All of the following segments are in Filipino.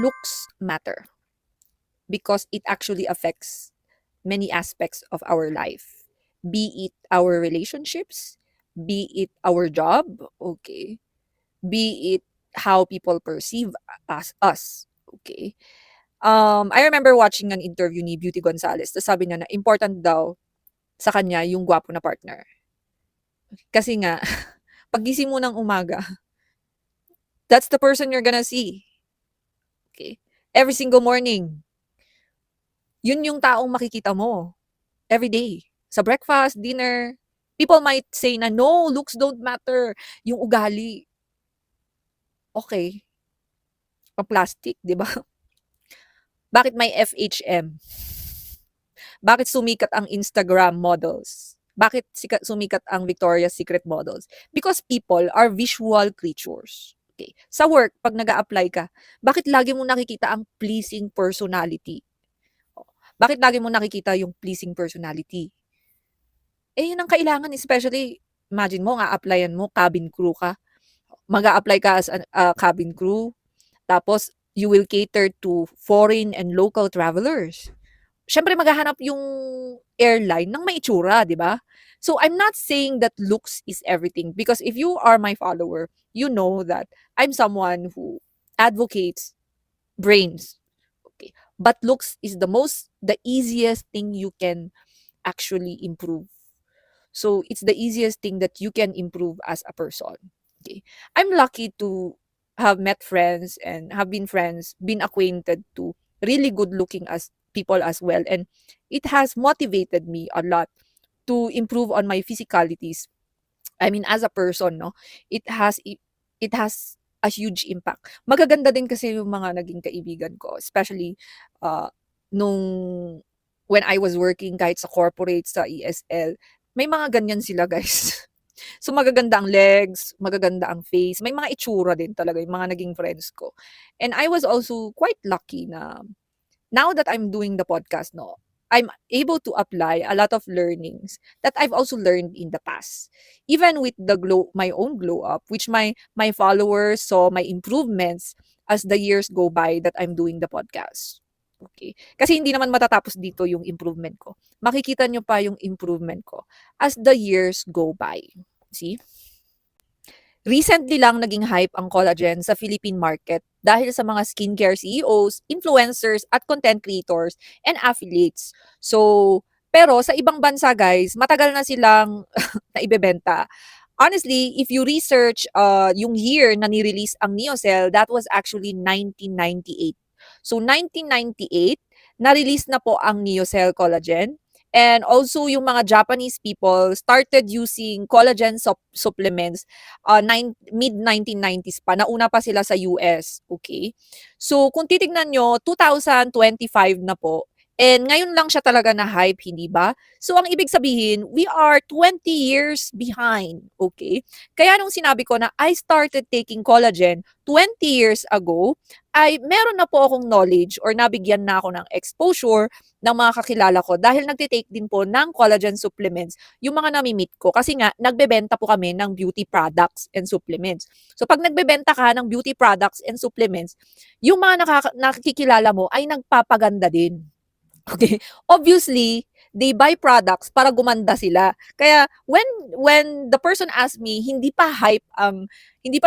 looks matter because it actually affects many aspects of our life. Be it our relationships, be it our job, okay, be it how people perceive us, okay. I remember watching an interview ni Beauty Gonzalez. Tapos sabi niya na important daw sa kanya yung gwapo na partner. Kasi nga, pagising mo ng umaga, that's the person you're gonna see. Okay? Every single morning. Yun yung taong makikita mo. Every day. Sa breakfast, dinner. People might say na, no, looks don't matter. Yung ugali. Okay. Pa-plastic, di ba? Bakit may FHM? Bakit sumikat ang Instagram models? Bakit sumikat ang Victoria's Secret models? Because people are visual creatures. Okay. Sa work, pag nag apply ka, bakit lagi mo nakikita ang pleasing personality? Bakit lagi mo nakikita yung pleasing personality? Eh, yun ang kailangan, especially, imagine mo, nga-applyan mo, cabin crew ka. Mag-a-apply ka as a cabin crew. Tapos, you will cater to foreign and local travelers. Siyempre maghahanap yung airline ng may itsura, 'di ba? So I'm not saying that looks is everything because if you are my follower, you know that I'm someone who advocates brains. Okay. But looks is the easiest thing you can actually improve. So it's the easiest thing that you can improve as a person. Okay. I'm lucky to have met friends and have been friends, been acquainted to really good looking as people as well. And it has motivated me a lot to improve on my physicalities. I mean, as a person, no, it has a huge impact. Magaganda din kasi yung mga naging kaibigan ko, especially uh, nung when I was working kahit sa corporate, sa ESL, may mga ganyan sila guys. So magaganda ang legs, magaganda ang face, may mga itsura din talaga yung mga naging friends ko. And I was also quite lucky na now that I'm doing the podcast, no, I'm able to apply a lot of learnings that I've also learned in the past. Even with my own glow up, which my followers saw my improvements as the years go by that I'm doing the podcast. Okay. Kasi hindi naman matatapos dito yung improvement ko. Makikita nyo pa yung improvement ko as the years go by. See? Recently lang naging hype ang collagen sa Philippine market dahil sa mga skincare CEOs, influencers at content creators and affiliates. So, pero sa ibang bansa guys, matagal na silang naibebenta. Honestly, if you research yung year na ni-release ang Neocell, that was actually 1998. So 1998, na-release na po ang Neocell collagen. And also, yung mga Japanese people started using collagen supplements mid-1990s pa. Nauna pa sila sa US. Okay? So, kung titignan nyo, 2025 na po. And ngayon lang siya talaga na hype, hindi ba? So, ang ibig sabihin, we are 20 years behind. Okay? Kaya nung sinabi ko na I started taking collagen 20 years ago, ay meron na po akong knowledge or nabigyan na ako ng exposure ng mga kakilala ko dahil nagte-take din po ng collagen supplements yung mga nami-meet ko kasi nga nagbebenta po kami ng beauty products and supplements. So pag nagbebenta ka ng beauty products and supplements, yung mga nakikilala mo ay nagpapaganda din. Okay? Obviously, they buy products para gumanda sila. Kaya when the person asked me, hindi pa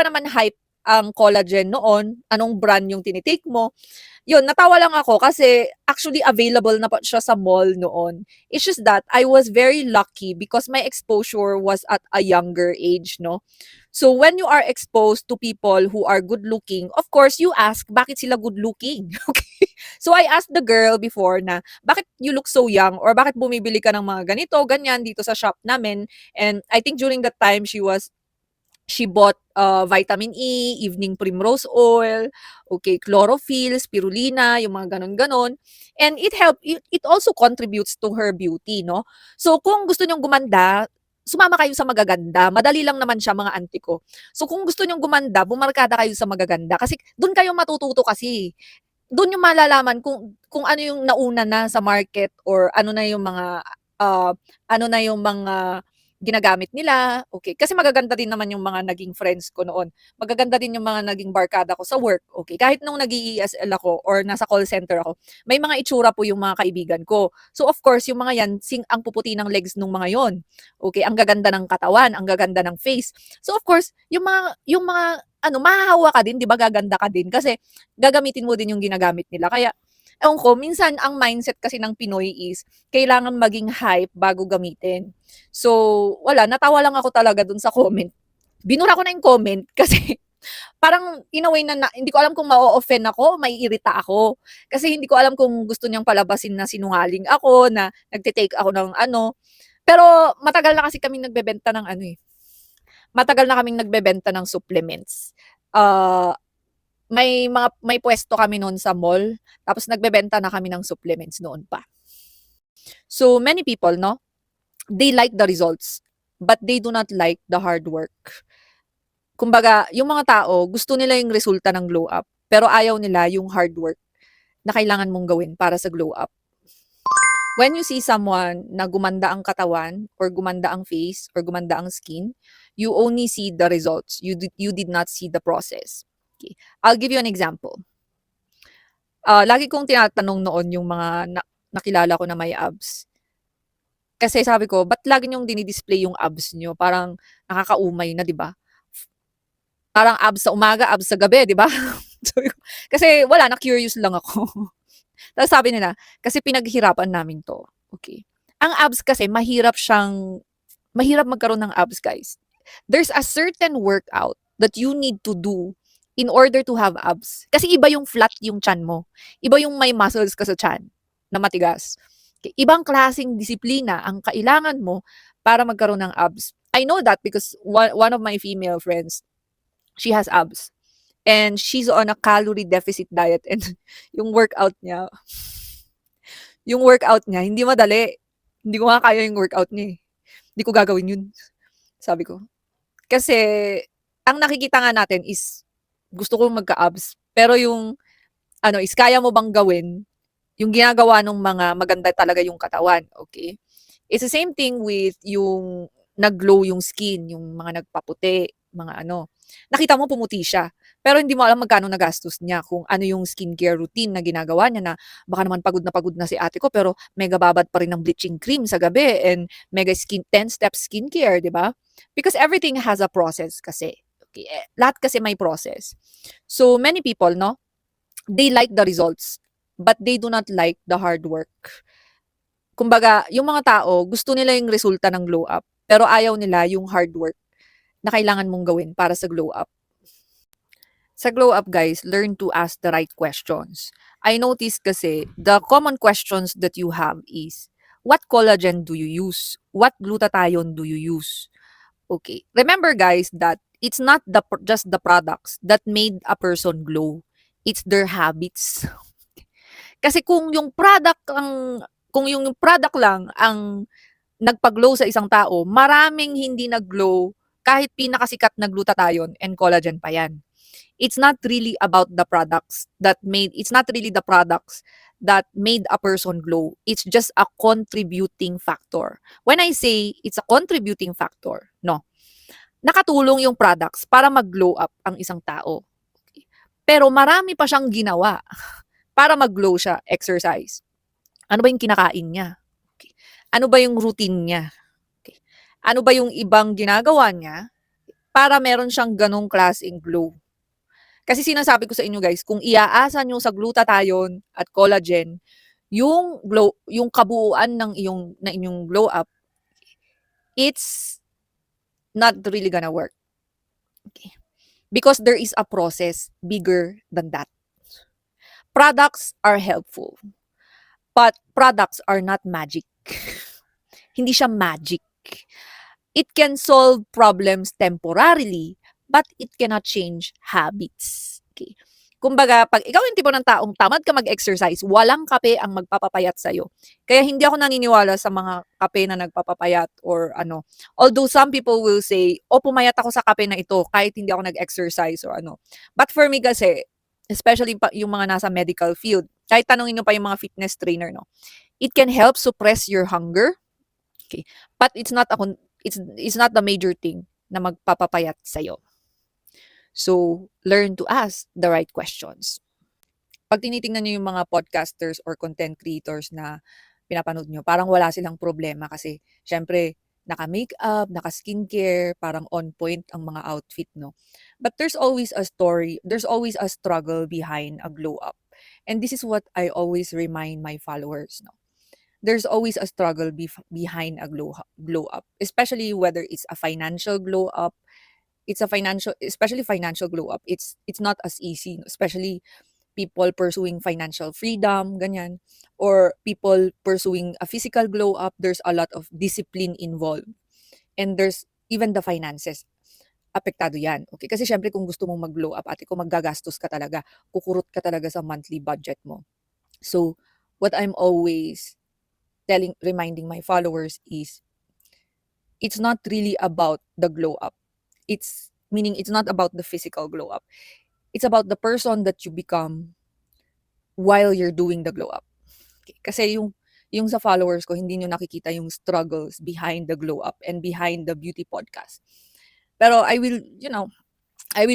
naman hype ang collagen noon, anong brand yung tinitake mo, yun, natawa lang ako kasi actually available na po siya sa mall noon. It's just that I was very lucky because my exposure was at a younger age, no? So when you are exposed to people who are good looking, of course, you ask, bakit sila good looking? Okay? So I asked the girl before na, bakit you look so young? Or bakit bumibili ka ng mga ganito, ganyan dito sa shop namin? And I think during that time, she bought vitamin E, evening primrose oil, okay, chlorophyll, spirulina, yung mga ganon-ganon. And it also contributes to her beauty, no? So, kung gusto nyong gumanda, sumama kayo sa magaganda. Madali lang naman siya, mga auntie ko. So, kung gusto nyong gumanda, bumarkada kayo sa magaganda. Kasi, doon kayo matututo kasi. Doon yung malalaman kung ano yung nauna na sa market or ano na yung mga ginagamit nila, okay. Kasi magaganda din naman yung mga naging friends ko noon. Magaganda din yung mga naging barkada ko sa work, okay. Kahit nung nag-e-ESL ako or nasa call center ako, may mga itsura po yung mga kaibigan ko. So of course, yung mga yan, ang puputi ng legs nung mga yon. Okay, ang gaganda ng katawan, ang gaganda ng face. So of course, yung mga mahahawa ka din, 'di ba? Gaganda ka din kasi gagamitin mo din yung ginagamit nila. Kaya ewan ko, minsan ang mindset kasi ng Pinoy is kailangan maging hype bago gamitin. So, wala, natawa lang ako talaga dun sa comment. Binura ko na yung comment kasi parang in a way na hindi ko alam kung ma-o-offend ako, maiirita ako. Kasi hindi ko alam kung gusto niyang palabasin na sinungaling ako, na nagte-take ako ng ano. Pero matagal na kasi kaming nagbebenta ng matagal na kaming nagbebenta ng supplements. Ah, may puwesto kami noon sa mall, tapos nagbebenta na kami ng supplements noon pa. So many people, no, they like the results, but they do not like the hard work. Kumbaga, yung mga tao, gusto nila yung resulta ng glow up, pero ayaw nila yung hard work na kailangan mong gawin para sa glow up. When you see someone na gumanda ang katawan or gumanda ang face or gumanda ang skin, you only see the results. You did not see the process. Okay. I'll give you an example. Lagi kong tinatanong noon yung mga nakilala ko na may abs. Kasi sabi ko, ba't lagi niyong dinidisplay yung abs niyo? Parang nakakaumay na, di ba? Parang abs sa umaga, abs sa gabi, di ba? Kasi wala, na-curious lang ako. Tapos sabi nila, kasi pinaghirapan namin to. Okay. Ang abs kasi, mahirap magkaroon ng abs, guys. There's a certain workout that you need to do in order to have abs. Kasi iba yung flat yung chan mo. Iba yung may muscles ka sa chan na matigas. Okay. Ibang klaseng disiplina ang kailangan mo para magkaroon ng abs. I know that because one of my female friends, she has abs. And she's on a calorie deficit diet and yung workout niya, hindi madali. Hindi ko nga kaya yung workout niya, eh. Hindi ko gagawin yun, sabi ko. Kasi ang nakikita nga natin is gusto kong magka-abs, pero yung is kaya mo bang gawin yung ginagawa ng mga maganda talaga yung katawan, okay? It's the same thing with yung nag-glow yung skin, yung mga nagpaputi, mga ano. Nakita mo pumuti siya, pero hindi mo alam magkano nagastos niya, kung ano yung skincare routine na ginagawa niya, na baka naman pagod na si ate ko pero mega babad pa rin ng bleaching cream sa gabi and mega 10-step skincare, 'di ba? Because everything has a process kasi. Okay, lahat kasi may process. So many people, no, they like the results, but they do not like the hard work. Kumbaga, yung mga tao, gusto nila yung resulta ng glow up, pero ayaw nila yung hard work na kailangan mong gawin para sa glow up. Sa glow up, guys, learn to ask the right questions. I noticed kasi, the common questions that you have is, what collagen do you use? What glutathione do you use? Okay. Remember, guys, that it's not just the products that made a person glow. It's their habits. Kasi kung yung product lang ang nagpa-glow sa isang tao, maraming hindi nag-glow kahit pinakasikat na glutathione and collagen pa yan. It's not really the products that made a person glow. It's just a contributing factor. When I say it's a contributing factor, no, nakatulong yung products para mag-glow up ang isang tao. Pero marami pa siyang ginawa para mag-glow siya. Exercise. Ano ba yung kinakain niya? Okay. Ano ba yung routine niya? Okay. Ano ba yung ibang ginagawa niya para meron siyang ganong klaseng glow? Kasi sinasabi ko sa inyo, guys, kung iaasa nyo sa glutathione at collagen, yung kabuuan ng inyong glow up, it's not really gonna work. Okay. Because there is a process bigger than that. Products are helpful, but products are not magic. Hindi siya magic. It can solve problems temporarily, but it cannot change habits. Okay. Kumbaga, pag ikaw yung tipo ng taong tamad ka mag-exercise, walang kape ang magpapapayat sa'yo. Kaya hindi ako naniniwala sa mga kape na nagpapapayat or ano. Although some people will say, pumayat ako sa kape na ito kahit hindi ako nag-exercise or ano. But for me kasi, especially yung mga nasa medical field, kahit tanungin nyo pa yung mga fitness trainer, no, it can help suppress your hunger. Okay. But it's not It's not the major thing na magpapapayat sa'yo. So, learn to ask the right questions. 'Pag tinitingnan niyo yung mga podcasters or content creators na pinapanood niyo, parang wala silang problema kasi siyempre naka-makeup, naka-skincare, parang on point ang mga outfit 'no. But there's always a story, there's always a struggle behind a glow up. And this is what I always remind my followers 'no. There's always a struggle behind a glow up, especially whether it's a financial glow up, it's a financial especially financial glow up. It's not as easy, especially people pursuing financial freedom, ganyan, or people pursuing a physical glow up. There's a lot of discipline involved. And there's even the finances. Apektado yan. Okay? Kasi syempre kung gusto mong mag-glow up, ate ko, maggagastos ka talaga. Kukurot ka talaga sa monthly budget mo. So, what I'm always reminding my followers is, it's not really about the glow up. It's not about the physical glow up. It's about the person that you become while you're doing the glow up. Okay. Kasi yung sa followers ko, hindi nyo nakikita yung struggles behind the glow up and behind the beauty podcast. Pero I will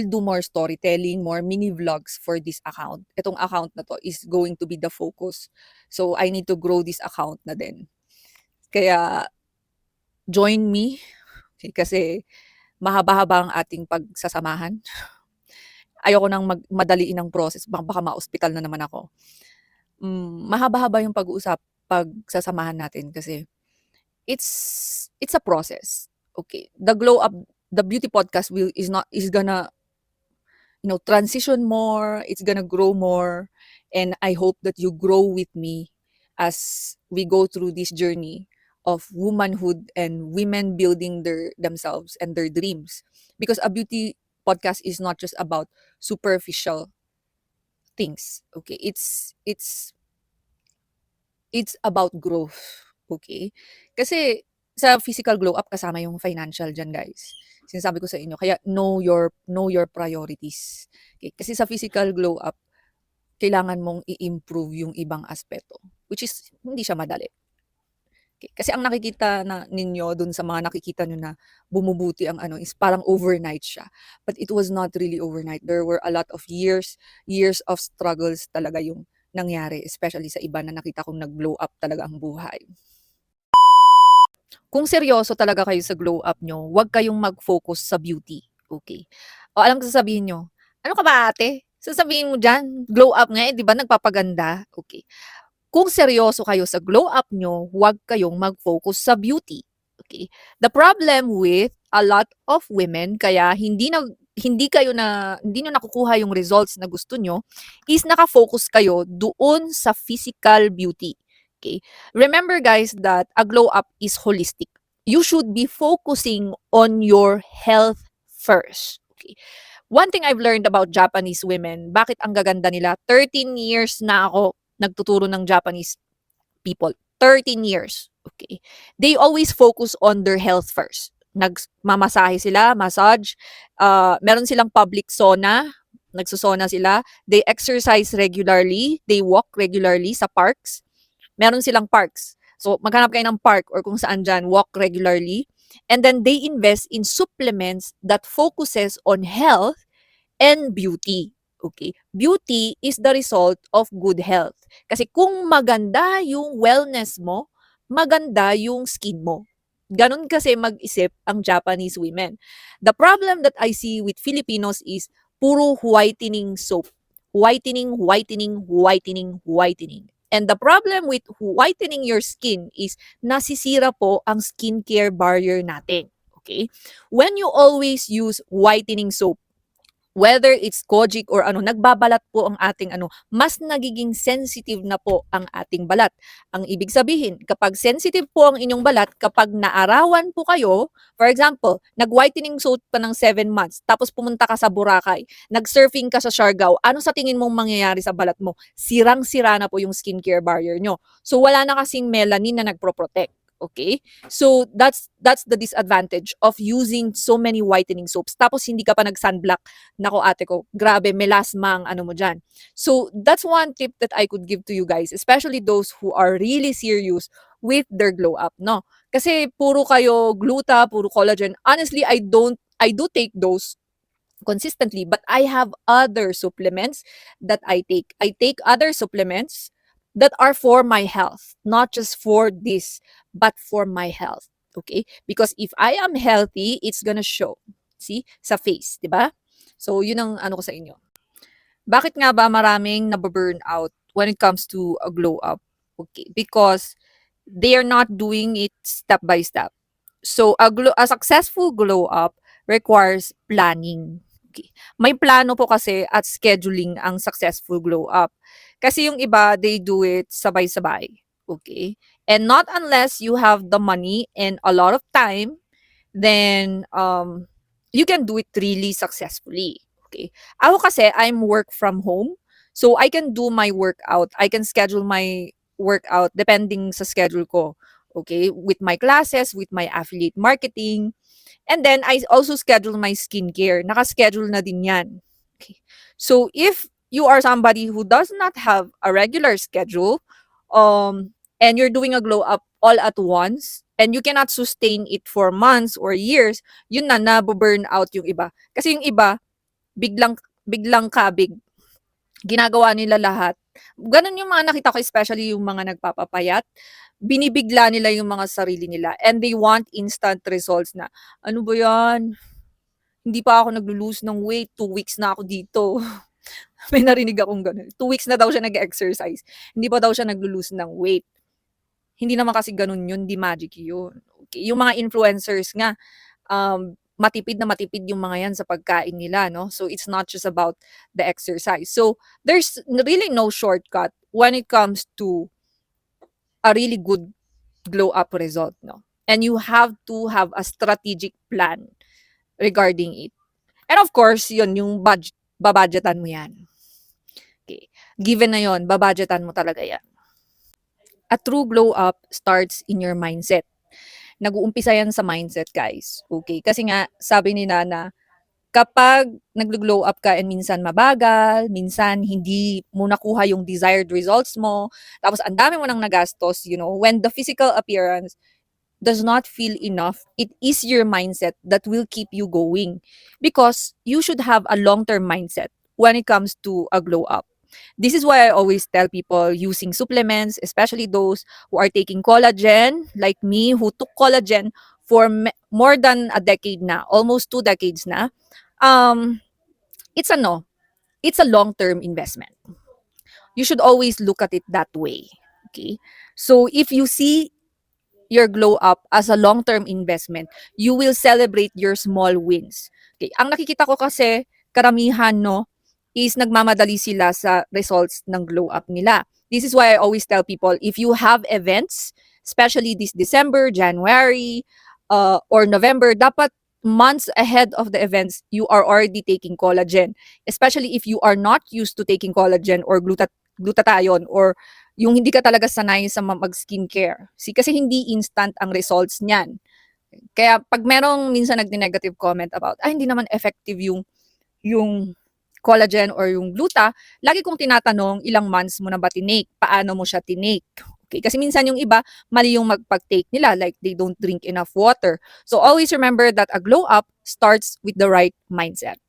do more storytelling, more mini vlogs for this account. Itong account na to is going to be the focus. So I need to grow this account na din. Kaya join me. Okay, kasi mahaba-haba ang ating pagsasamahan. Ayoko nang madaliin ang process, baka ma-ospital na naman ako. Mahaba-haba yung pagsasamahan natin kasi it's a process. Okay, the glow up, the beauty podcast is gonna transition more, it's gonna grow more, and I hope that you grow with me as we go through this journey of womanhood and women building themselves and their dreams. Because a beauty podcast is not just about superficial things. Okay, it's about growth. Okay, kasi sa physical glow up kasama yung financial dyan, guys. Sinasabi ko sa inyo, kaya know your priorities. Okay, kasi sa physical glow up, kailangan mong i-improve yung ibang aspeto, which is hindi siya madali. Okay, kasi ang nakikita na ninyo dun sa mga nakikita nyo na bumubuti ang is parang overnight siya. But it was not really overnight. There were a lot of years of struggles talaga yung nangyari, especially sa iba na nakita kong nag-glow up talaga ang buhay. Kung seryoso talaga kayo sa glow up nyo, huwag kayong mag-focus sa beauty. Okay? O alam ko sasabihin nyo, ano ka ba ate? Sasabihin mo dyan, glow up nga di ba nagpapaganda? Okay. Kung seryoso kayo sa glow up nyo, huwag kayong mag-focus sa beauty. Okay? The problem with a lot of women, kaya hindi nyo nakukuha yung results na gusto nyo, is naka-focus kayo doon sa physical beauty. Okay? Remember guys that a glow up is holistic. You should be focusing on your health first. Okay? One thing I've learned about Japanese women, bakit ang gaganda nila? 13 years na ako nagtuturo ng Japanese people. 13 years. Okay? They always focus on their health first. Nagmamasahe sila, massage. Meron silang public sauna. Nagsusona sila. They exercise regularly. They walk regularly sa parks. Meron silang parks. So, maghanap kayo ng park or kung saan dyan, walk regularly. And then they invest in supplements that focuses on health and beauty. Okay? Beauty is the result of good health. Kasi kung maganda yung wellness mo, maganda yung skin mo. Ganun kasi mag-isip ang Japanese women. The problem that I see with Filipinos is puro whitening soap. Whitening, whitening, whitening, whitening. And the problem with whitening your skin is nasisira po ang skincare barrier natin. Okay? When you always use whitening soap, whether it's Kojic or nagbabalat po ang ating mas nagiging sensitive na po ang ating balat. Ang ibig sabihin, kapag sensitive po ang inyong balat, kapag naarawan po kayo, for example, nag-whitening soap pa ng 7 months, tapos pumunta ka sa Boracay, nag-surfing ka sa Siargao, ano sa tingin mong mangyayari sa balat mo? Sirang-sira na po yung skincare barrier nyo. So wala na kasing melanin na nagpro-protect. Okay? So, that's the disadvantage of using so many whitening soaps. Tapos, hindi ka pa nag-sunblock. Nako, ate ko, grabe, melasma ang mo dyan. So, that's one tip that I could give to you guys, especially those who are really serious with their glow up, no? Kasi puro kayo gluta, puro collagen. Honestly, I do take those consistently, but I have other supplements that I take. I take other supplements that are for my health, not just for this, but for my health. Okay? Because if I am healthy, it's gonna show. See? Sa face, di ba? So, yun ang ano ko sa inyo. Bakit nga ba maraming nababurn out when it comes to a glow up? Okay, because they are not doing it step by step. So a successful glow up requires planning. Okay. May plano po kasi at scheduling ang successful glow up. Kasi yung iba, they do it sabay-sabay. Okay? And not unless you have the money and a lot of time, then you can do it really successfully. Okay. Ako kasi, I'm work from home. So, I can do my workout. I can schedule my workout depending sa schedule ko. Okay. With my classes, with my affiliate marketing. And then, I also schedule my skincare. Naka-schedule na din yan. Okay. So, if you are somebody who does not have a regular schedule, and you're doing a glow up all at once, and you cannot sustain it for months or years, yun na, nabu-burn out yung iba. Kasi yung iba, biglang, biglang kabig, ginagawa nila lahat. Ganun yung mga nakita ko, especially yung mga nagpapapayat. Binibigla nila yung mga sarili nila. And they want instant results na, ano ba yan? Hindi pa ako naglo-lose ng weight. 2 weeks na ako dito. May narinig akong ganun. 2 weeks na daw siya nag-exercise. Hindi pa daw siya naglo-lose ng weight. Hindi naman kasi ganun yun. Di magic yun. Okay. Yung mga influencers nga, matipid na matipid yung mga yan sa pagkain nila, no? So, it's not just about the exercise. So, there's really no shortcut when it comes to a really good glow up result, no? And you have to have a strategic plan regarding it. And of course, yun, yung babudgetan mo yan. Okay. Given na yun, babudgetan mo talaga yan. A true glow up starts in your mindset. Nag-uumpisa yan sa mindset, guys. Okay? Kasi nga, sabi ni Nana, kapag nag-glow up ka and minsan mabagal, minsan hindi mo nakuha yung desired results mo, tapos ang dami mo nang nagastos, you know, when the physical appearance does not feel enough, it is your mindset that will keep you going. Because you should have a long-term mindset when it comes to a glow up. This is why I always tell people using supplements, especially those who are taking collagen, like me, who took collagen for more than a decade na, almost 2 decades na. It's a no. It's a long-term investment. You should always look at it that way. Okay? So if you see your glow up as a long-term investment, you will celebrate your small wins. Okay? Ang nakikita ko kasi, karamihan, no, is nagmamadali sila sa results ng glow up nila. This is why I always tell people, if you have events, especially this December, January, or November, dapat months ahead of the events, you are already taking collagen. Especially if you are not used to taking collagen or glutathione, or yung hindi ka talaga sanay sa mag-skincare. Kasi hindi instant ang results niyan. Kaya pag merong minsan nagdi-negative comment about, hindi naman effective yung collagen or yung gluta, lagi kong tinatanong, ilang months mo na ba tinake? Paano mo siya tinake? Okay, kasi minsan yung iba, mali yung magpag-take nila, like they don't drink enough water. So always remember that a glow up starts with the right mindset.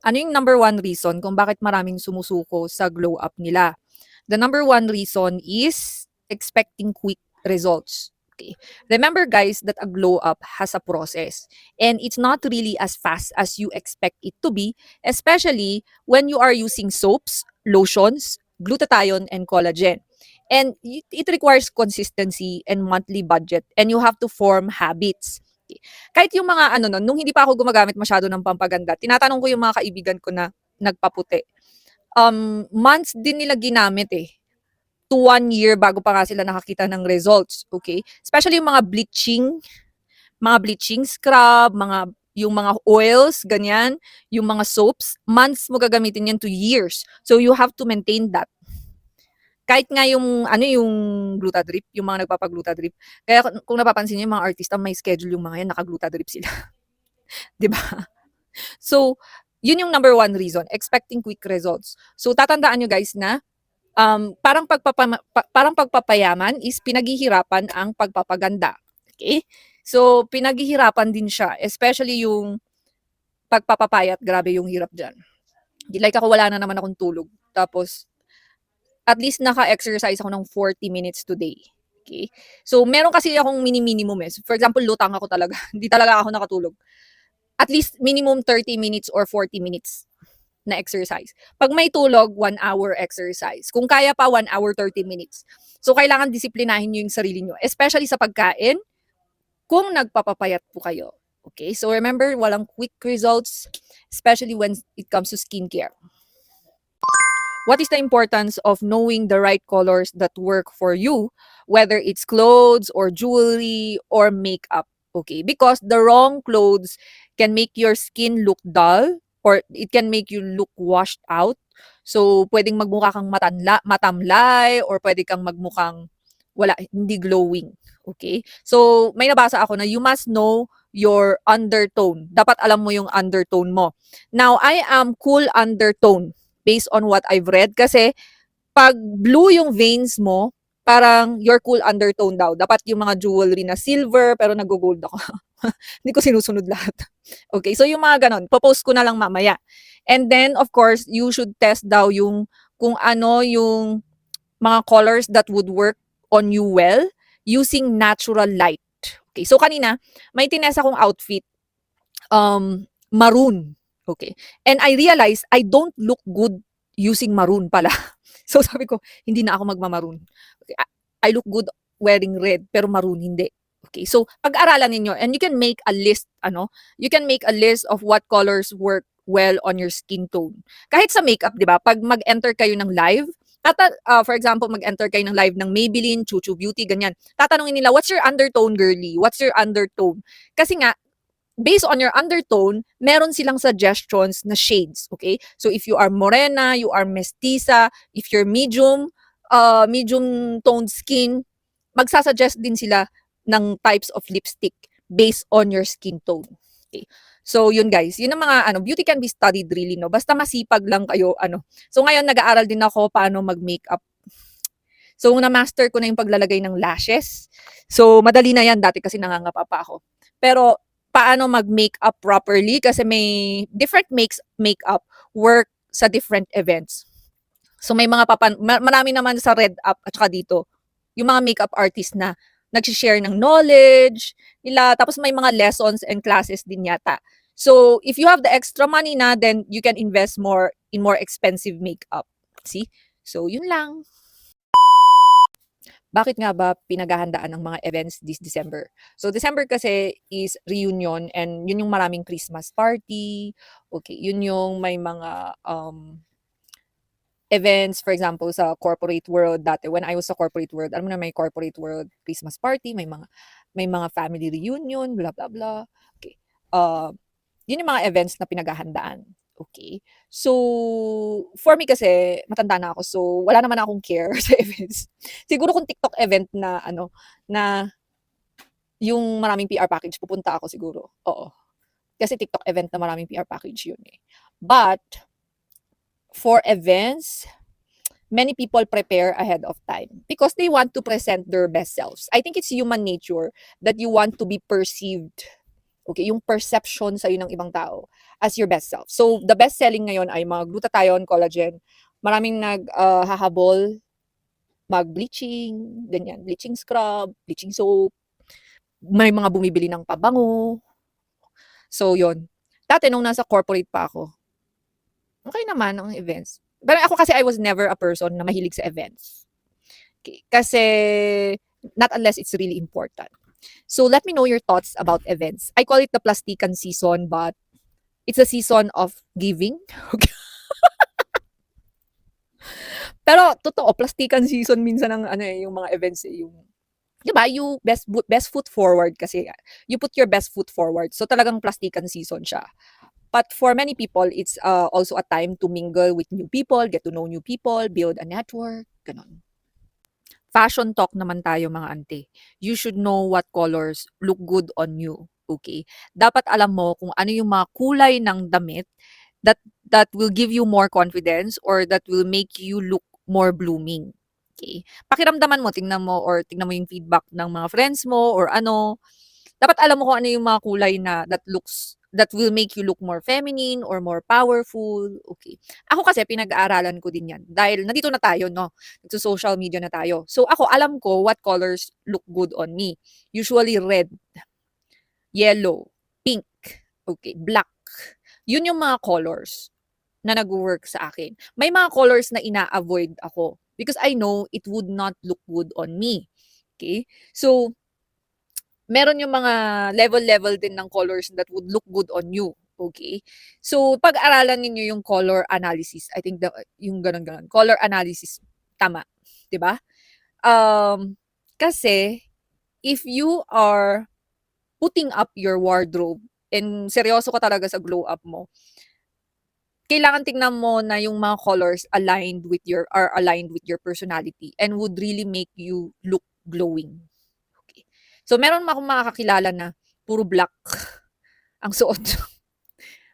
Ano yung number one reason kung bakit maraming sumusuko sa glow up nila? The number one reason is expecting quick results. Okay. Remember, guys, that a glow up has a process, and it's not really as fast as you expect it to be, especially when you are using soaps, lotions, glutathione, and collagen. And it requires consistency and monthly budget, and you have to form habits. Okay. Kahit yung mga nung hindi pa ako gumagamit masyado ng pampaganda, tinatanong ko yung mga kaibigan ko na nagpaputi. Months din nila ginamit to 1 year bago pa nga sila nakakita ng results, okay? Especially yung mga bleaching scrub, yung mga oils, ganyan, yung mga soaps, months mo gagamitin yan to years. So you have to maintain that. Kahit nga yung yung Glutadrip, yung mga nagpapag-Glutadrip. Kaya kung napapansin niyo yung mga artista, may schedule yung mga yan, naka-Glutadrip sila. 'Di ba? So, yun yung number one reason, expecting quick results. So tatandaan nyo, guys, na parang pagpapayaman is pinaghihirapan ang pagpapaganda. Okay? So, pinaghihirapan din siya, especially yung pagpapapayat, grabe yung hirap diyan. Like ako, wala na naman akong tulog. Tapos, at least naka-exercise ako ng 40 minutes today. Okay? So, meron kasi akong mini-minimum eh. For example, lutang ako talaga. Hindi talaga ako nakatulog. At least minimum 30 minutes or 40 minutes na exercise. Pag may tulog, 1 hour exercise. Kung kaya pa, 1 hour 30 minutes. So, kailangan disiplinahin nyo yung sarili nyo. Especially sa pagkain, kung nagpapapayat po kayo. Okay? So, remember, walang quick results, especially when it comes to skincare. What is the importance of knowing the right colors that work for you, whether it's clothes or jewelry or makeup? Okay, because the wrong clothes can make your skin look dull or it can make you look washed out. So, pwedeng magmukha kang matamlay or pwede kang magmukhang wala, hindi glowing. Okay? So, may nabasa ako na you must know your undertone. Dapat alam mo yung undertone mo. Now, I am cool undertone based on what I've read. Kasi, pag blue yung veins mo, parang you're cool undertone daw. Dapat yung mga jewelry na silver, pero nag-gold ako. Hindi ko sinusunod lahat. Okay, so yung mga ganon, popost ko na lang mamaya. And then, of course, you should test daw yung kung ano yung mga colors that would work on you well using natural light. Okay, so kanina, may tinesa akong outfit, maroon. Okay. And I realized I don't look good using maroon pala. So sabi ko, hindi na ako magmamaroon. Okay. I look good wearing red, pero maroon hindi. Okay. So pag-aralan ninyo and you can make a list, you can make a list of what colors work well on your skin tone. Kahit sa makeup, 'di ba? Pag mag-enter kayo ng live, for example, mag-enter kayo ng live ng Maybelline, Chuchu Beauty, ganyan. Tatanungin nila, what's your undertone, girly? What's your undertone? Kasi nga, based on your undertone, meron silang suggestions na shades, okay? So if you are morena, you are mestiza, if you're medium toned skin, magsasuggest din sila ng types of lipstick based on your skin tone. Okay. So yun guys, yun ang mga beauty can be studied really, no? Basta masipag lang kayo, So ngayon nag-aaral din ako paano mag-makeup. So na-master ko na yung paglalagay ng lashes. So madali na yan, dati kasi nangangapa pa ako. Pero paano mag-makeup properly kasi may different makeup work sa different events. So may mga marami naman sa Red Up at saka dito, yung mga makeup artist na nag-share ng knowledge nila, tapos may mga lessons and classes din yata. So if you have the extra money na, then you can invest more in more expensive makeup. See? So yun lang. Bakit nga ba pinaghahandaan ng mga events this December? So December kasi is reunion and yun yung maraming Christmas party. Okay, yun yung may mga events, for example, sa corporate world dati. When I was sa corporate world, alam mo na may corporate world Christmas party, may mga family reunion, blah blah blah. Okay. Yun yung mga events na pinaghahandaan. Okay. So, for me kasi, matanda na ako. So, wala naman akong care sa events. Siguro kung TikTok event na, na yung maraming PR package, pupunta ako siguro. Oo. Kasi TikTok event na maraming PR package yun eh. But, for events, many people prepare ahead of time because they want to present their best selves. I think it's human nature that you want to be perceived. Okay, yung perception sa'yo ng ibang tao as your best self. So, the best selling ngayon ay mga glutathione, collagen. Maraming hahabol, mag-bleaching, ganyan. Bleaching scrub, bleaching soap. May mga bumibili ng pabango. So, yon. Dati, nung nasa corporate pa ako, okay naman ang events. Pero ako kasi I was never a person na mahilig sa events. Okay. Kasi, not unless it's really important. So let me know your thoughts about events. I call it the plastikan season, but it's a season of giving. Pero totoo, plastikan season minsan ng yung mga events yung 'di ba? You best foot forward kasi you put your best foot forward. So talagang plastikan season siya. But for many people, it's also a time to mingle with new people, get to know new people, build a network, ganon. Fashion talk naman tayo mga ante. You should know what colors look good on you. Okay? Dapat alam mo kung ano yung mga kulay ng damit that will give you more confidence or that will make you look more blooming. Okay. Pakiramdaman mo, tingnan mo yung feedback ng mga friends mo or ano. Dapat alam mo kung ano yung mga kulay na that will make you look more feminine or more powerful. Okay. Ako kasi pinag-aaralan ko din 'yan dahil nandito na tayo 'no, nagso-social media na tayo. So ako alam ko what colors look good on me. Usually red, yellow, pink, okay, black. Yun yung mga colors na nagwo-work sa akin. May mga colors na ina-avoid ako because I know it would not look good on me. Okay? So, meron yung mga level-level din ng colors that would look good on you. Okay? So, pag-aralan ninyo yung color analysis. I think yung ganun-ganun. Color analysis. Tama. 'Di ba? Kasi, if you are putting up your wardrobe and seryoso ka talaga sa glow up mo, kailangan tingnan mo na yung mga colors aligned with your personality and would really make you look glowing. Okay. So meron akong makakakilala na puro black ang suot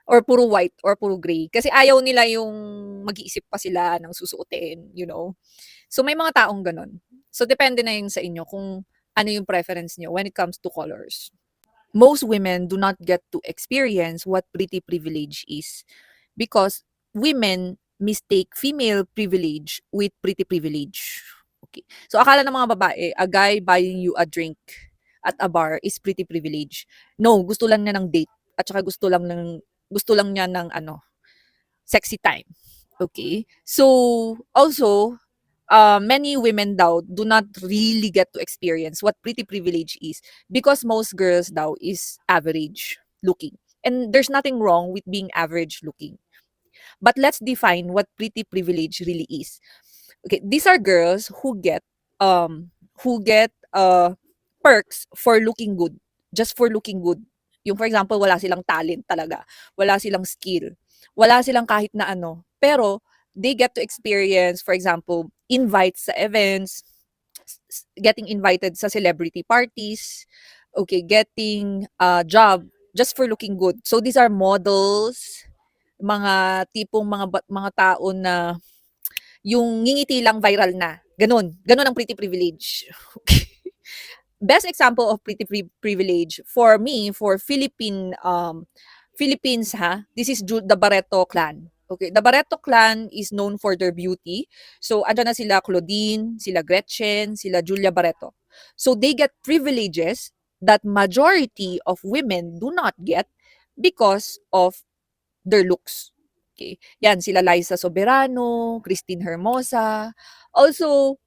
or puro white or puro gray kasi ayaw nila yung mag-iisip pa sila ng susuotin, you know. So may mga taong ganun. So depende na yun sa inyo kung ano yung preference niyo when it comes to colors. Most women do not get to experience what pretty privilege is because women mistake female privilege with pretty privilege. Okay. So akala ng mga babae, a guy buying you a drink at a bar is pretty privilege. No, gusto lang niya ng date at saka gusto lang niya ng sexy time. Okay? So also many women daw do not really get to experience what pretty privilege is because most girls daw is average looking. And there's nothing wrong with being average looking. But let's define what pretty privilege really is. Okay, these are girls who get perks for looking good, just for looking good. Yung for example, wala silang talent talaga, wala silang skill, wala silang kahit na ano, pero they get to experience, for example, invites sa events, getting invited sa celebrity parties, okay, getting a job just for looking good. So these are models, mga tipong mga tao na yung ngingiti lang viral na. Ganun. Ganun ang pretty privilege. Okay. Best example of pretty privilege for me, for Philippines ha, this is the Barreto clan. Okay, the Barreto clan is known for their beauty. So, andyan na sila Claudine, sila Gretchen, sila Julia Barreto. So, they get privileges that majority of women do not get because of their looks. Okay. Yan, sila Liza Soberano, Christine Hermosa. Also,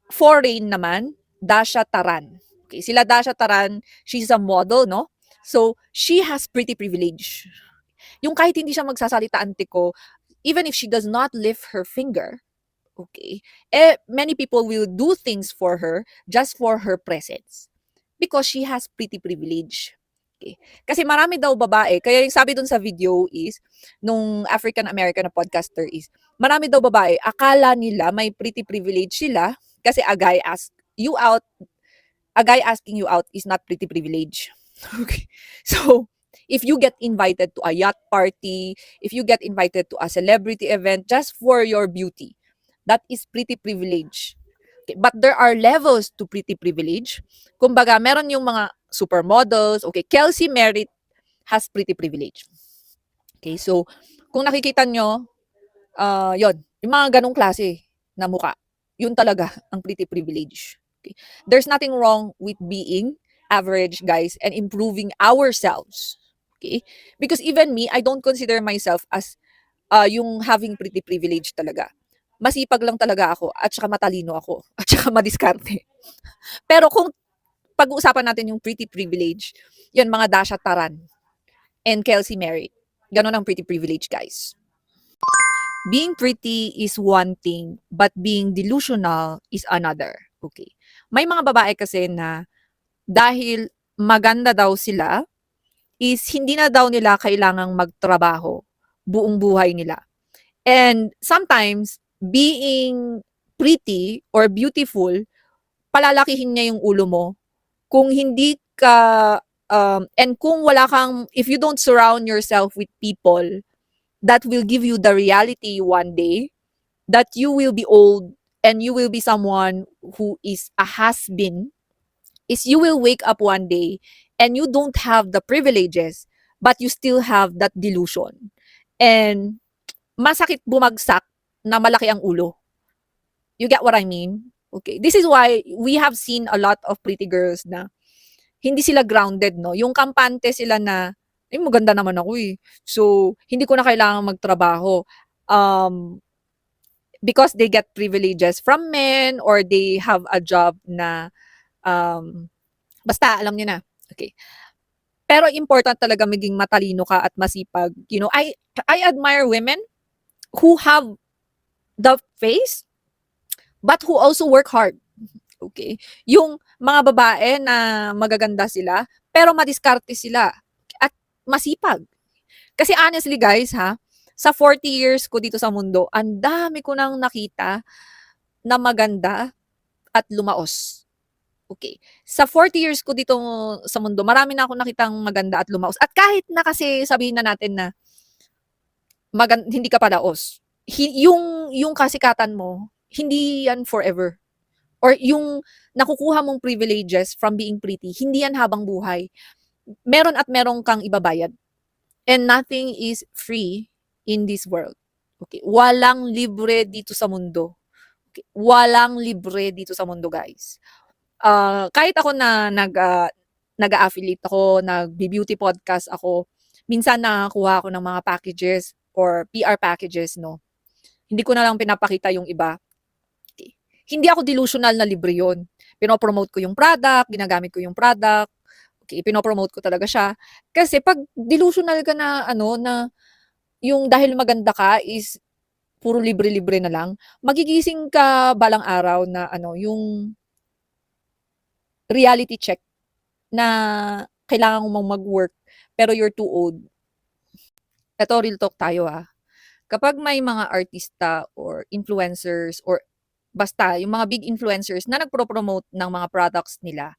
foreign naman, Dasha Taran. Okay, sila Dasha Taran, she's a model, no? So, she has pretty privilege. Yung kahit hindi siya magsasalita ante ko, even if she does not lift her finger, okay, many people will do things for her just for her presence. Because she has pretty privilege. Okay. Kasi marami daw babae, kaya yung sabi dun sa video is, nung African-American na podcaster is, marami daw babae, akala nila may pretty privilege sila kasi a guy asking you out is not pretty privilege. Okay. So, if you get invited to a yacht party, if you get invited to a celebrity event just for your beauty, that is pretty privilege. Okay, but there are levels to pretty privilege. Kumbaga, meron yung mga supermodels. Okay, Kelsey Merritt has pretty privilege. Okay, so kung nakikita nyo, yon, yung mga ganong klase na muka, yun talaga ang pretty privilege. Okay. There's nothing wrong with being average, guys, and improving ourselves. Okay? Because even me, I don't consider myself as yung having pretty privilege talaga. Masipag lang talaga ako at saka matalino ako at saka madiskarte. Pero kung pag-uusapan natin yung pretty privilege, yun mga Dasha Taran and Kelsey Merritt. Ganon ang pretty privilege, guys. Being pretty is one thing, but being delusional is another. Okay. May mga babae kasi na dahil maganda daw sila, is hindi na daw nila kailangang magtrabaho buong buhay nila. And sometimes, being pretty or beautiful, palalakihin niya yung ulo mo. Kung hindi ka, and kung wala kang, if you don't surround yourself with people that will give you the reality one day, that you will be old and you will be someone who is a has-been, is you will wake up one day and you don't have the privileges, but you still have that delusion. And masakit bumagsak na malaki ang ulo. You get what I mean? Okay. This is why we have seen a lot of pretty girls na hindi sila grounded, no? Yung kampante sila na, ay, maganda naman ako eh. So, hindi ko na kailangan magtrabaho. Because they get privileges from men or they have a job na, basta, alam niyo na. Okay. Pero important talaga maging matalino ka at masipag. You know, I admire women who have the face but who also work hard. Okay? Yung mga babae na magaganda sila pero madiskarte sila at masipag. Kasi honestly guys ha, sa 40 years ko dito sa mundo, ang dami ko nang nakita na maganda at lumaos. Okay. Sa 40 years ko dito sa mundo, marami na akong nakitang maganda at lumaos. At kahit na kasi sabihin na natin na hindi ka pa daos, yung kasikatan mo, hindi yan forever. Or yung nakukuha mong privileges from being pretty, hindi yan habang buhay. Meron at meron kang ibabayad. And nothing is free in this world. Okay. Walang libre dito sa mundo. Okay. Walang libre dito sa mundo, guys. Kahit ako na nag-a-affiliate ako, nag-beauty podcast ako, minsan nakakuha ako ng mga packages or PR packages, no? Hindi ko na lang pinapakita yung iba. Okay. Hindi ako delusional na libre yun. Pinopromote ko yung product, ginagamit ko yung product. Okay, pinopromote ko talaga siya. Kasi pag delusional ka na, na yung dahil maganda ka is puro libre-libre na lang, magigising ka balang araw na, yung reality check na kailangan mong mag-work pero you're too old. Ito, real talk tayo Kapag may mga artista or influencers or basta yung mga big influencers na nagpro-promote ng mga products nila,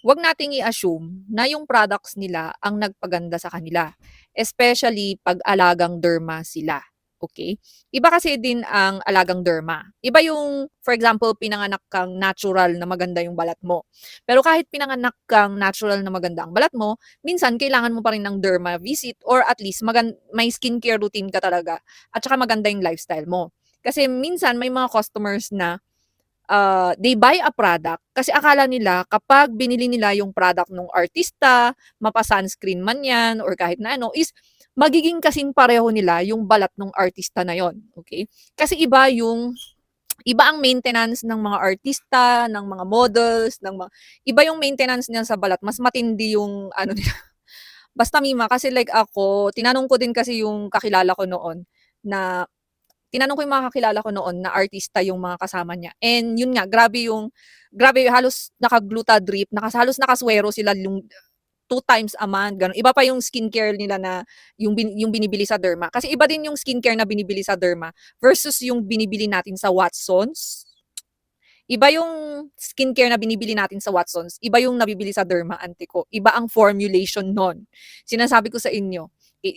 wag nating i-assume na yung products nila ang nagpaganda sa kanila. Especially pag alagang derma sila. Okay? Iba kasi din ang alagang derma. Iba yung, for example, pinanganak kang natural na maganda yung balat mo. Pero kahit pinanganak kang natural na maganda ang balat mo, minsan kailangan mo pa rin ng derma visit or at least may skincare routine ka talaga. At saka maganda yung lifestyle mo. Kasi minsan may mga customers na they buy a product kasi akala nila kapag binili nila yung product ng artista, mapa-sunscreen man yan or kahit na is magiging kasing pareho nila yung balat ng artista na yon. Okay? Kasi iba ang maintenance ng mga artista, ng mga models, iba yung maintenance nila sa balat. Mas matindi yung nila. Basta Mima, kasi like ako, tinanong ko din kasi yung kakilala ko noon na tinanong ko yung mga kakilala ko noon na artista yung mga kasama niya. And yun nga, grabe halos naka-gluta drip, halos nakaswero sila yung 2 times a month, ganun. Iba pa yung skincare nila na yung binibili sa Derma. Kasi iba din yung skincare na binibili sa Derma versus yung binibili natin sa Watsons. Iba yung skincare na binibili natin sa Watsons, iba yung nabibili sa Derma, ante ko. Iba ang formulation nun. Sinasabi ko sa inyo,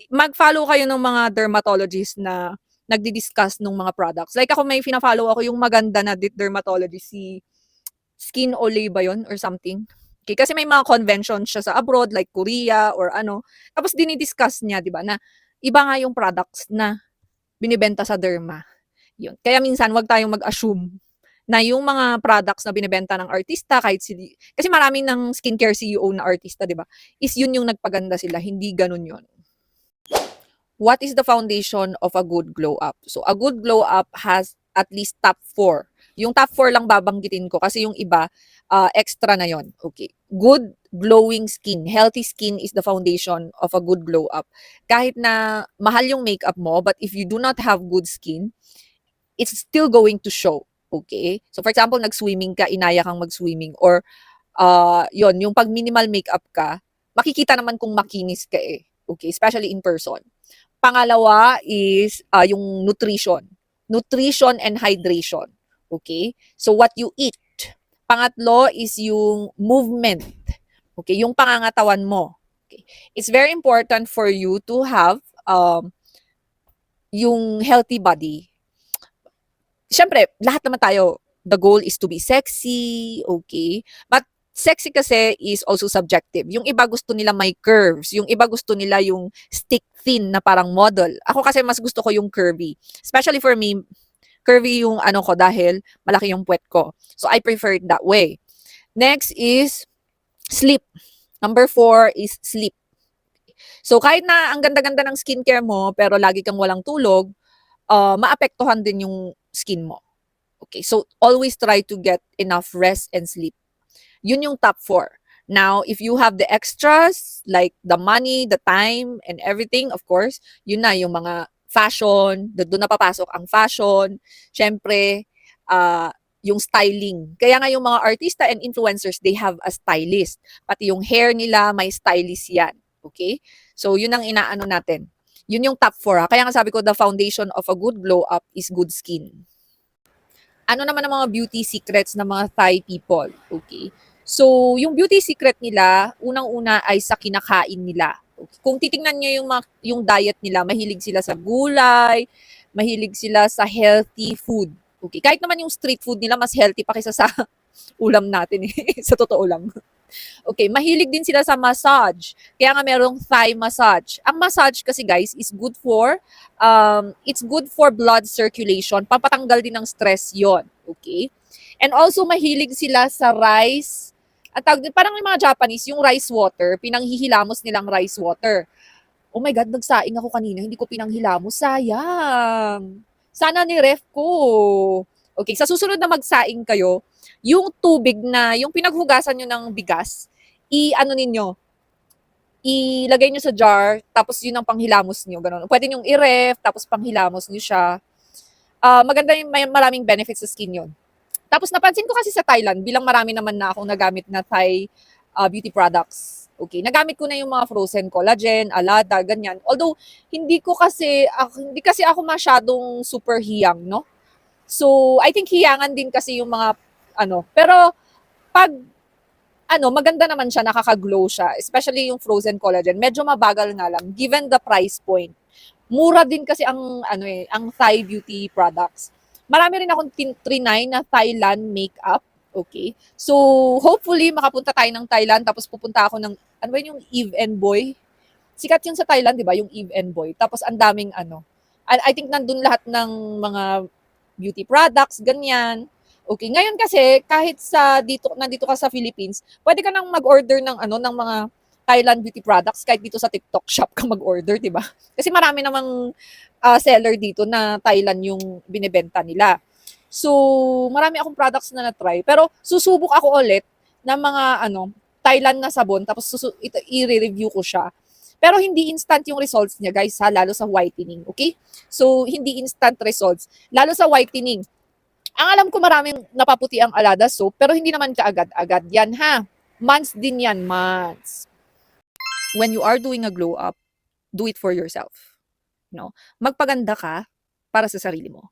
mag-follow kayo ng mga dermatologist na nagdi-discuss ng mga products. Like ako, may fina-follow ako yung maganda na dermatologist, si Skin Olay ba yun or something. Okay, kasi may mga convention siya sa abroad like Korea or Tapos dinidiscuss niya, 'di ba, na iba nga yung products na binibenta sa derma. Yun. Kaya minsan wag tayong mag-assume na yung mga products na binebenta ng artista kasi maraming ng skincare CEO na artista, 'di ba? Is yun yung nagpaganda sila, hindi ganun yun. What is the foundation of a good glow up? So a good glow up has at least top 4. Yung top 4 lang babanggitin ko kasi yung iba extra na yon. Okay. Good glowing skin. Healthy skin is the foundation of a good glow up. Kahit na mahal yung makeup mo, but if you do not have good skin, it's still going to show. Okay? So for example, nag-swimming ka, inaya kang mag-swimming or yung pag minimal makeup ka, makikita naman kung makinis ka eh. Okay? Especially in person. Pangalawa is yung nutrition. Nutrition and hydration. Okay? So what you eat. Pangatlo is yung movement. Okay? Yung pangangatawan mo. Okay? It's very important for you to have yung healthy body. Siyempre, lahat naman tayo, the goal is to be sexy, okay? But sexy kasi is also subjective. Yung iba gusto nila may curves, yung iba gusto nila yung stick thin na parang model. Ako kasi mas gusto ko yung curvy. Especially for me, curvy yung ano ko dahil malaki yung puwet ko. So I prefer it that way. Next is sleep. Number 4 is sleep. So kahit na ang ganda-ganda ng skincare mo pero lagi kang walang tulog, maapektuhan din yung skin mo. Okay, so always try to get enough rest and sleep. Yun yung top 4. Now, if you have the extras, like the money, the time, and everything, of course, yun na yung mga fashion, doon na papasok ang fashion, syempre, yung styling. Kaya nga yung mga artista and influencers, they have a stylist. Pati yung hair nila, may stylist yan. Okay? So, yun ang inaano natin. Yun yung top 4. Kaya nga sabi ko, the foundation of a good glow up is good skin. Ano naman ang mga beauty secrets ng mga Thai people? Okay. So, yung beauty secret nila, unang-una ay sa kinakain nila. Okay. Kung titingnan niyo yung diet nila, mahilig sila sa gulay, mahilig sila sa healthy food. Okay. Kahit naman yung street food nila, mas healthy pa kaysa sa ulam natin eh. Sa totoo lang. Okay, mahilig din sila sa massage. Kaya nga merong Thai massage. Ang massage kasi guys is good for it's good for blood circulation. Papatanggal din ng stress 'yon. Okay? And also mahilig sila sa rice. At tawag din, parang yung mga Japanese, yung rice water, pinanghihilamos nilang rice water. Oh my God, nagsaing ako kanina, hindi ko pinanghilamos. Sayang. Sana ni-ref ko. Okay, sa susunod na magsaing kayo, yung tubig na, yung pinaghugasan nyo ng bigas, i-ano ninyo, ilagay nyo sa jar, tapos yun ang panghilamos nyo, ganun. Pwede nyo i-ref, tapos panghilamos nyo siya. Maganda yung may maraming benefits sa skin yun. Tapos napansin ko kasi sa Thailand, bilang marami naman na akong nagamit na Thai beauty products. Okay, nagamit ko na yung mga frozen collagen, Alada, ganyan. Although hindi kasi ako masyadong super hiyang, no? So, I think hiyangan din kasi yung mga ano, pero pag maganda naman siya, nakaka-glow siya, especially yung frozen collagen. Medyo mabagal nga lang given the price point. Mura din kasi ang Thai beauty products. Marami rin akong trinay na Thailand makeup. Okay. So, hopefully, makapunta tayo ng Thailand. Tapos pupunta ako ng, ano ba yung Eve and Boy? Sikat yun sa Thailand, di ba? Yung Eve and Boy. Tapos ang daming I think nandun lahat ng mga beauty products, ganyan. Okay. Ngayon kasi, kahit nandito ka sa Philippines, pwede ka nang mag-order ng mga Thailand beauty products kahit dito sa TikTok shop ka mag-order, di ba? Kasi marami namang seller dito na Thailand yung binebenta nila. So, marami akong products na na-try. Pero susubok ako ulit ng mga Thailand na sabon tapos i-review ko siya. Pero hindi instant yung results niya, guys, ha, lalo sa whitening, okay? So, hindi instant results. Lalo sa whitening. Ang alam ko maraming napaputi ang Alada soap, pero hindi naman kaagad-agad yan, ha? Months din yan, months. When you are doing a glow up, do it for yourself. No? Magpaganda ka para sa sarili mo.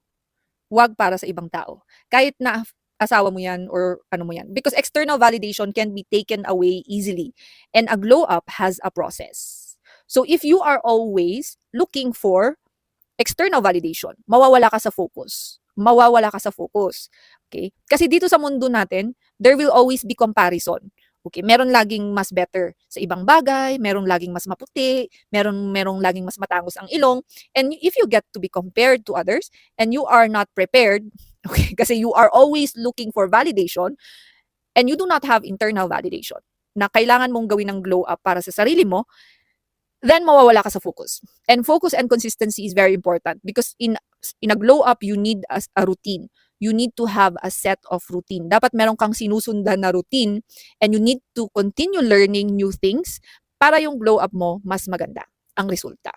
Huwag para sa ibang tao. Kahit na asawa mo yan or ano mo yan. Because external validation can be taken away easily. And a glow up has a process. So if you are always looking for external validation, mawawala ka sa focus. Mawawala ka sa focus. Okay? Kasi dito sa mundo natin, there will always be comparison. Okay, meron laging mas better sa ibang bagay, meron laging mas maputi, merong laging mas matangos ang ilong. And if you get to be compared to others and you are not prepared, okay, kasi you are always looking for validation and you do not have internal validation na kailangan mong gawin ng glow up para sa sarili mo, then mawawala ka sa focus. And focus and consistency is very important because in a glow up, you need a routine. You need to have a set of routine. Dapat meron kang sinusundan na routine and you need to continue learning new things para yung glow up mo mas maganda ang resulta.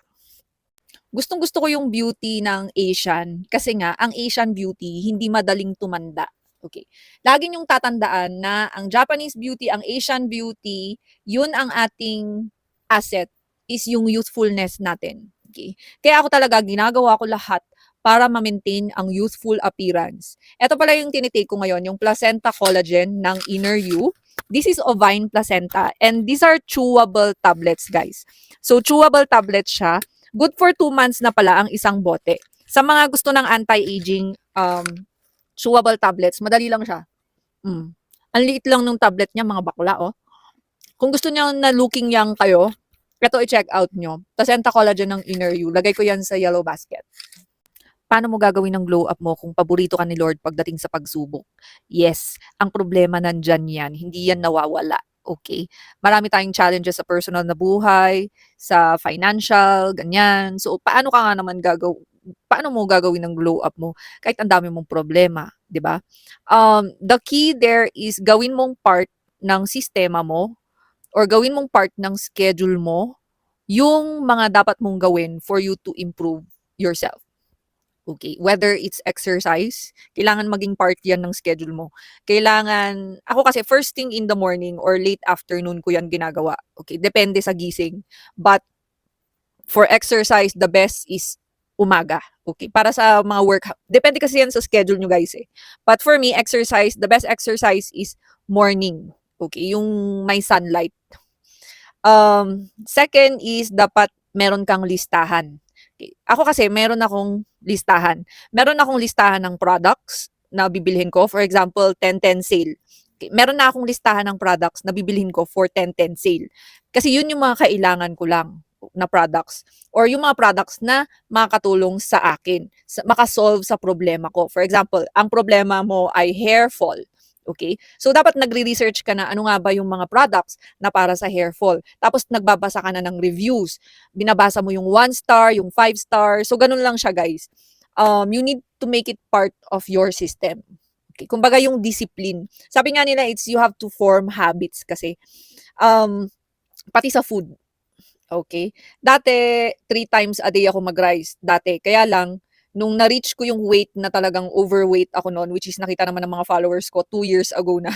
Gustong-gusto ko yung beauty ng Asian kasi nga ang Asian beauty hindi madaling tumanda. Okay. Lagi niyong tatandaan na ang Japanese beauty, ang Asian beauty, yun ang ating asset is yung youthfulness natin. Okay. Kaya ako talaga ginagawa ko lahat para ma-maintain ang youthful appearance. Ito pala yung tinitake ko ngayon, yung placenta collagen ng Inner You. This is Ovine placenta and these are chewable tablets, guys. So, chewable tablets siya. Good for 2 months na pala ang isang bote. Sa mga gusto ng anti-aging Chewable tablets, madali lang siya. Ang liit lang nung tablet niya, mga bakla, oh. Kung gusto niyo na looking young kayo, eto i-check out nyo. Placenta Collagen ng Inner You. Lagay ko yan sa yellow basket. Paano mo gagawin ang glow up mo kung paborito ka ni Lord pagdating sa pagsubok? Yes, ang problema nandyan yan. Hindi yan nawawala. Okay? Marami tayong challenges sa personal na buhay, sa financial, ganyan. So, paano mo gagawin ang glow up mo kahit ang dami mong problema, 'di ba? The key there is gawin mong part ng sistema mo or gawin mong part ng schedule mo yung mga dapat mong gawin for you to improve yourself. Okay, whether it's exercise, kailangan maging part 'yan ng schedule mo. Ako kasi first thing in the morning or late afternoon ko 'yan ginagawa. Okay, depende sa gising. But for exercise, the best is umaga. Okay, para sa mga work, depende kasi yan sa schedule nyo guys eh. But for me, the best exercise is morning. Okay, yung may sunlight. Second is dapat meron kang listahan. Okay. Ako kasi meron akong listahan. Meron akong listahan ng products na bibilhin ko. For example, 10-10 sale. Okay. Meron na akong listahan ng products na bibilhin ko for 10-10 sale. Kasi yun yung mga kailangan ko lang na products or yung mga products na makakatulong sa akin, makasolve sa problema ko. For example, ang problema mo ay hair fall. Okay? So, dapat nagre-research ka na ano nga ba yung mga products na para sa hair fall. Tapos, nagbabasa ka na ng reviews. Binabasa mo yung 1 star, yung 5 star. So, ganun lang siya, guys. You need to make it part of your system. Okay? Kumbaga yung discipline. Sabi nga nila, you have to form habits kasi. Pati sa food. Okay? Dati, 3 times a day ako mag-rice. Dati. Kaya lang, nung na-reach ko yung weight na talagang overweight ako noon, which is nakita naman ng mga followers ko 2 years ago na,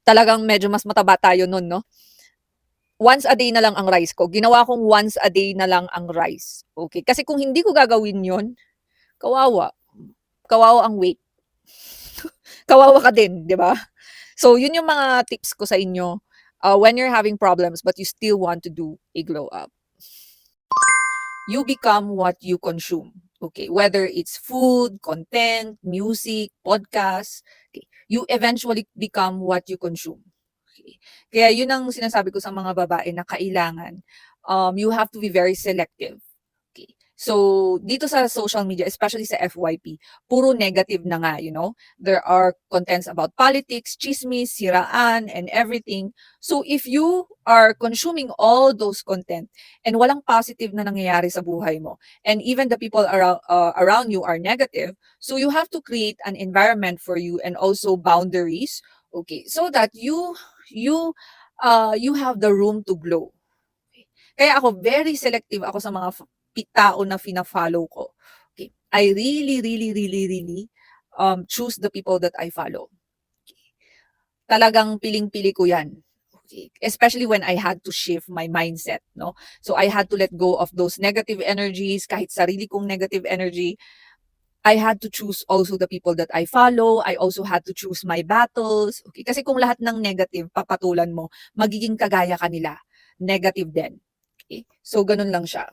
talagang medyo mas mataba tayo noon, no? Once a day na lang ang rice ko. Ginawa kong once a day na lang ang rice. Okay? Kasi kung hindi ko gagawin yon, kawawa. Kawawa ang weight. Kawawa ka din, di ba? So, yun yung mga tips ko sa inyo when you're having problems but you still want to do a glow up. You become what you consume. Okay, whether it's food, content, music, podcast, okay, you eventually become what you consume. Okay. Kaya yun ang sinasabi ko sa mga babae na kailangan you have to be very selective. Okay. So, dito sa social media, especially sa FYP, puro negative na nga, you know. There are contents about politics, chismis, siraan, and everything. So, if you are consuming all those content and walang positive na nangyayari sa buhay mo, and even the people around you are negative, so you have to create an environment for you and also boundaries, okay, so that you have the room to glow. Okay. Kaya ako, very selective ako sa mga tao na fina-follow ko. Okay. I really, really, really, really choose the people that I follow. Okay. Talagang piling-pili ko yan. Okay. Especially when I had to shift my mindset, no? So I had to let go of those negative energies, kahit sarili kong negative energy. I had to choose also the people that I follow. I also had to choose my battles. Okay? Kasi kung lahat ng negative papatulan mo, magiging kagaya kanila. Negative din. Okay? So, ganun lang siya.